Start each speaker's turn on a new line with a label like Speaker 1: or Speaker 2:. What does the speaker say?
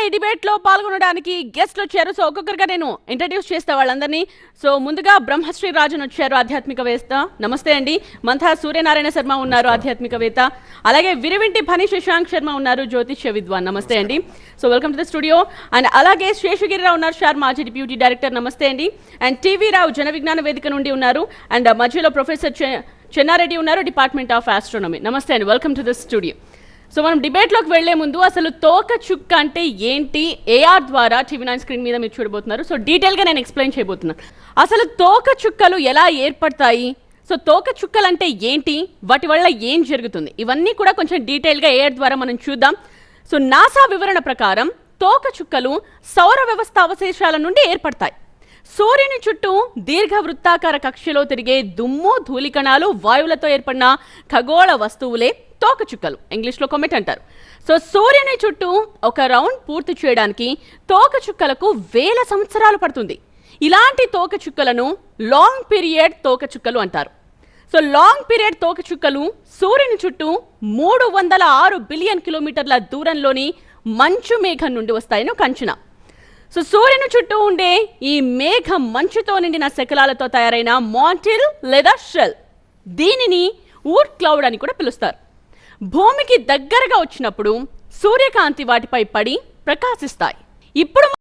Speaker 1: ఈ డిబేట్ లో పాల్గొనడానికి గెస్ట్లు వచ్చారు. సో ఒక్కొక్కరుగా నేను ఇంట్రడ్యూస్ చేస్తా వాళ్ళందరినీ. సో ముందుగా బ్రహ్మశ్రీ రాజన్ వచ్చారు, ఆధ్యాత్మికవేత్త. నమస్తే అండి. మంథా సూర్యనారాయణ శర్మ ఉన్నారు, ఆధ్యాత్మికవేత్త. అలాగే విరివింటి ఫణి శశాంక్ శర్మ ఉన్నారు, జ్యోతిష్య విద్వాన్. నమస్తే అండి. So welcome to the studio. And అలాగే శేషగిరిరావు ఉన్నారు, షార్ మాజీ డిప్యూటీ డైరెక్టర్. నమస్తే అండి. అండ్ టీవీ రావు జన విజ్ఞాన వేదిక నుండి ఉన్నారు. అండ్ మధ్యలో ప్రొఫెసర్ చెన్నారెడ్డి ఉన్నారు, డిపార్ట్మెంట్ ఆఫ్ ఆస్ట్రానమీ. నమస్తే అండి, welcome to the studio. So మనం డిబేట్లోకి వెళ్లే ముందు అసలు తోక చుక్క అంటే ఏంటి, ఏఆర్ ద్వారా టీవీ9 స్క్రీన్ మీద మీరు చూడబోతున్నారు. సో డీటెయిల్గా నేను ఎక్స్ప్లెయిన్ చేయబోతున్నాను. అసలు తోక చుక్కలు ఎలా ఏర్పడతాయి, సో తోక చుక్కలు అంటే ఏంటి, వాటి వల్ల ఏం జరుగుతుంది, ఇవన్నీ కూడా కొంచెం డీటెయిల్గా ఏఆర్ ద్వారా మనం చూద్దాం. సో నాసా వివరణ ప్రకారం తోక చుక్కలు సౌర వ్యవస్థ అవశేషాల నుండి ఏర్పడతాయి. సూర్యుని చుట్టూ దీర్ఘ వృత్తాకార కక్షలో తిరిగే దుమ్ము, ధూళికణాలు, వాయువులతో ఏర్పడిన ఖగోళ వస్తువులే తోక చుక్కలు, ఇంగ్లీష్లో కొమెట్ అంటారు. సో సూర్యుని చుట్టూ ఒక రౌండ్ పూర్తి చేయడానికి తోక చుక్కలకు 1000 సంవత్సరాలు పడుతుంది. ఇలాంటి తోక చుక్కలను లాంగ్ పీరియడ్ తోక చుక్కలు అంటారు. సో లాంగ్ పీరియడ్ తోక చుక్కలు సూర్యుని చుట్టూ 306 బిలియన్ కిలోమీటర్ల దూరంలోని మంచు మేఘం నుండి వస్తాయని ఒక అంచనా. సో సూర్యుని చుట్టూ ఉండే ఈ మేఘం మంచుతో నిండిన శకలాలతో తయారైన మాంటిల్ లేదా షెల్, దీనిని ఊట్ క్లౌడ్ అని కూడా పిలుస్తారు. భూమికి దగ్గరగా వచ్చినప్పుడు సూర్యకాంతి వాటిపై పడి ప్రకాశిస్తాయి. ఇప్పుడు